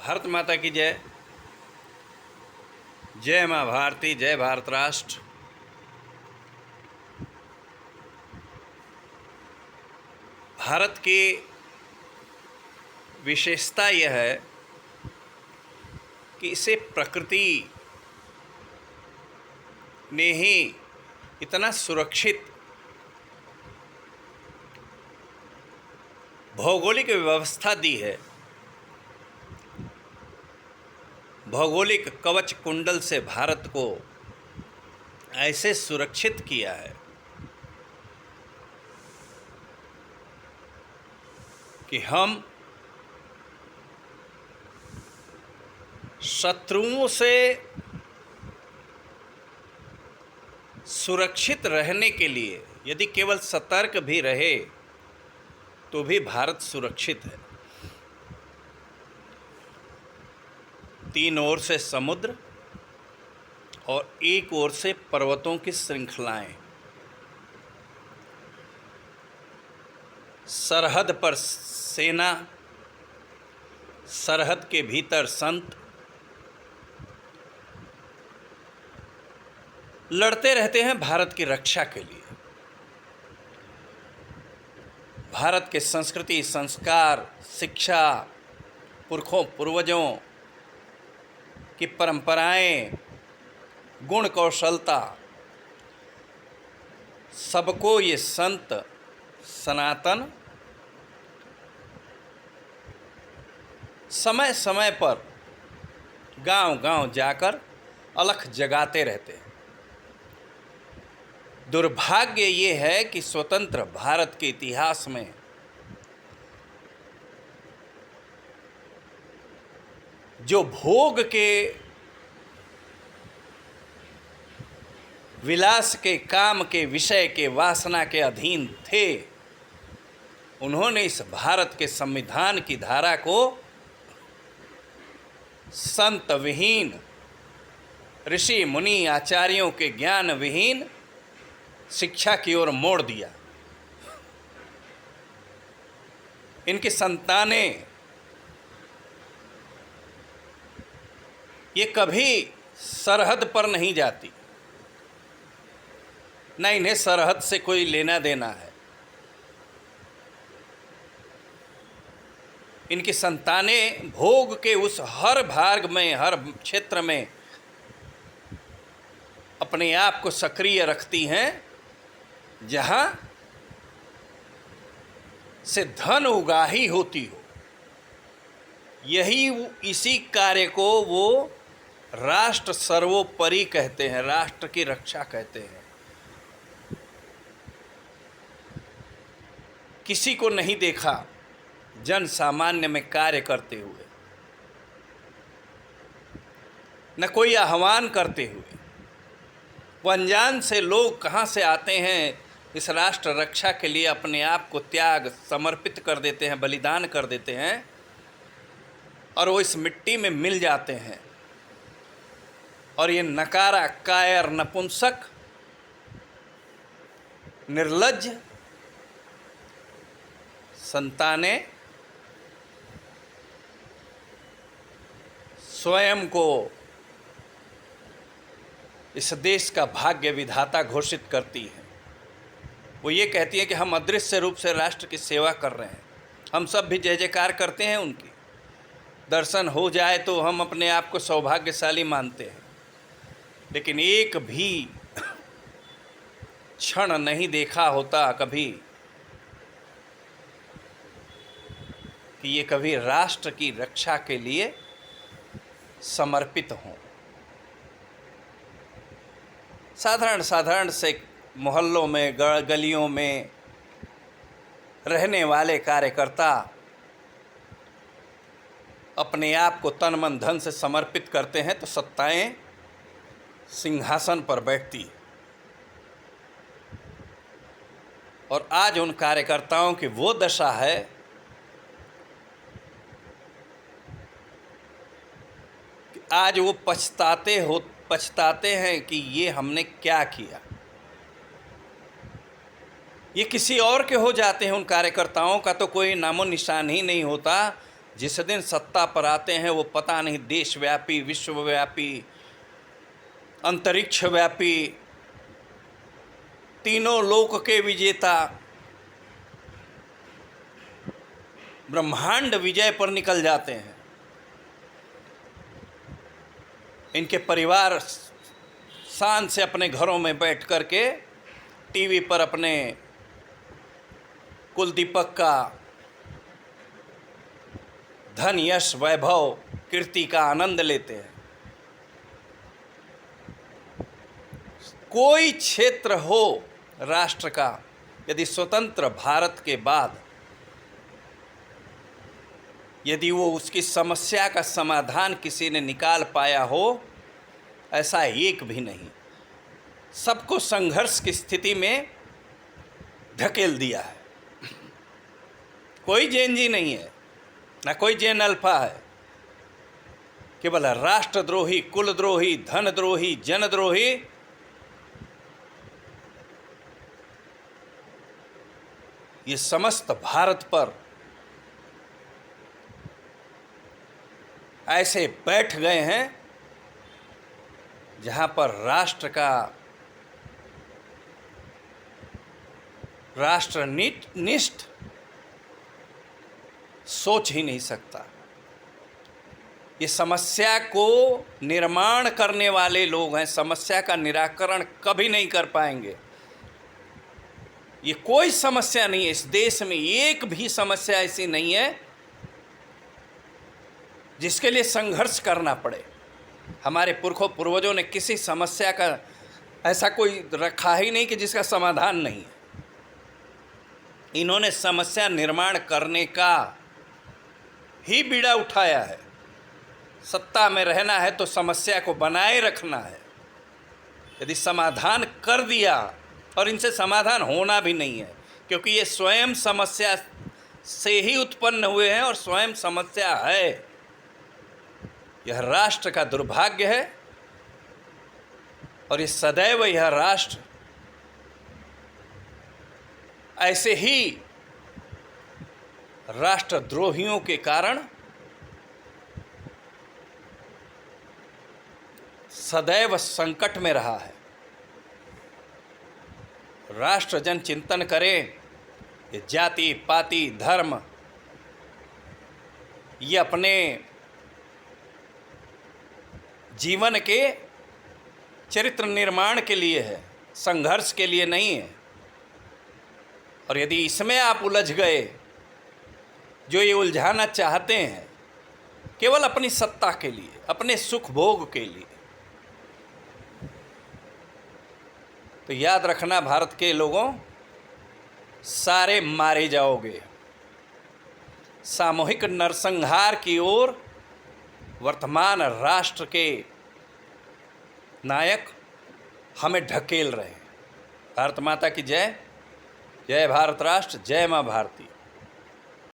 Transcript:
भारत माता की जय। जय माँ भारती, जय भारत राष्ट्र। भारत की विशेषता यह है कि इसे प्रकृति ने ही इतना सुरक्षित भौगोलिक व्यवस्था दी है, भौगोलिक कवच कुंडल से भारत को ऐसे सुरक्षित किया है कि हम शत्रुओं से सुरक्षित रहने के लिए यदि केवल सतर्क भी रहे तो भी भारत सुरक्षित है। तीन ओर से समुद्र और एक ओर से पर्वतों की श्रृंखलाएं, सरहद पर सेना, सरहद के भीतर संत लड़ते रहते हैं भारत की रक्षा के लिए। भारत के संस्कृति, संस्कार, शिक्षा, पुरखों पूर्वजों की परंपराएं, गुण कौशलता, सबको ये संत सनातन समय समय पर गांव-गांव जाकर अलख जगाते रहते हैं। दुर्भाग्य ये है कि स्वतंत्र भारत के इतिहास में जो भोग के, विलास के, काम के, विषय के, वासना के अधीन थे, उन्होंने इस भारत के संविधान की धारा को संत विहीन, ऋषि मुनि आचार्यों के ज्ञान विहीन शिक्षा की ओर मोड़ दिया। इनकी संतानें ये कभी सरहद पर नहीं जाती, न इन्हें सरहद से कोई लेना देना है। इनकी संतानें भोग के उस हर भाग में, हर क्षेत्र में अपने आप को सक्रिय रखती हैं जहाँ से धन उगाही होती हो। इसी कार्य को वो राष्ट्र सर्वोपरि कहते हैं, राष्ट्र की रक्षा कहते हैं। किसी को नहीं देखा जन सामान्य में कार्य करते हुए, न कोई आह्वान करते हुए। वो अनजान से लोग कहाँ से आते हैं, इस राष्ट्र रक्षा के लिए अपने आप को त्याग समर्पित कर देते हैं, बलिदान कर देते हैं, और वो इस मिट्टी में मिल जाते हैं। और ये नकारा, कायर, नपुंसक, निर्लज्ज संतानें स्वयं को इस देश का भाग्य विधाता घोषित करती हैं। वो ये कहती है कि हम अदृश्य रूप से राष्ट्र की सेवा कर रहे हैं। हम सब भी जय जयकार करते हैं उनकी। दर्शन हो जाए तो हम अपने आप को सौभाग्यशाली मानते हैं, लेकिन एक भी क्षण नहीं देखा होता कभी कि ये कभी राष्ट्र की रक्षा के लिए समर्पित हों। साधारण से मोहल्लों में, गलियों में रहने वाले कार्यकर्ता अपने आप को तन मन धन से समर्पित करते हैं तो सत्ताएं सिंहासन पर बैठती। और आज उन कार्यकर्ताओं की वो दशा है कि आज वो पछताते हैं कि ये हमने क्या किया। ये किसी और के हो जाते हैं। उन कार्यकर्ताओं का तो कोई नामो निशान ही नहीं होता जिस दिन सत्ता पर आते हैं वो पता नहीं देशव्यापी, विश्वव्यापी, अंतरिक्ष व्यापी, तीनों लोक के विजेता, ब्रह्मांड विजय पर निकल जाते हैं। इनके परिवार शान से अपने घरों में बैठ कर के टीवी पर अपने कुल दीपक का धन, यश, वैभव, कीर्ति का आनंद लेते हैं। कोई क्षेत्र हो राष्ट्र का, यदि स्वतंत्र भारत के बाद यदि वो उसकी समस्या का समाधान किसी ने निकाल पाया हो, ऐसा एक भी नहीं। सबको संघर्ष की स्थिति में धकेल दिया है। कोई जेन जी नहीं है, ना कोई जेन अल्फा है। केवल राष्ट्रद्रोही, कुलद्रोही, धनद्रोही, जनद्रोही, ये समस्त भारत पर ऐसे बैठ गए हैं जहां पर राष्ट्रनिष्ठ सोच ही नहीं सकता। ये समस्या को निर्माण करने वाले लोग हैं, समस्या का निराकरण कभी नहीं कर पाएंगे। ये कोई समस्या नहीं है इस देश में, एक भी समस्या ऐसी नहीं है जिसके लिए संघर्ष करना पड़े। हमारे पूर्वजों ने किसी समस्या का ऐसा कोई रखा ही नहीं कि जिसका समाधान नहीं है। इन्होंने समस्या निर्माण करने का ही बीड़ा उठाया है। सत्ता में रहना है तो समस्या को बनाए रखना है। यदि समाधान कर दिया, और इनसे समाधान होना भी नहीं है, क्योंकि ये स्वयं समस्या से ही उत्पन्न हुए हैं और स्वयं समस्या है। यह राष्ट्र का दुर्भाग्य है और ये सदैव यह राष्ट्र ऐसे ही राष्ट्रद्रोहियों के कारण सदैव संकट में रहा है। राष्ट्रजन चिंतन करें, ये जाति, पाति, धर्म ये अपने जीवन के चरित्र निर्माण के लिए है, संघर्ष के लिए नहीं है। और यदि इसमें आप उलझ गए, जो ये उलझाना चाहते हैं केवल अपनी सत्ता के लिए, अपने सुख भोग के लिए, तो याद रखना भारत के लोगों, सारे मारे जाओगे। सामूहिक नरसंहार की ओर वर्तमान राष्ट्र के नायक हमें ढकेल रहे हैं। भारत माता की जय। जय भारत राष्ट्र, जय माँ भारती।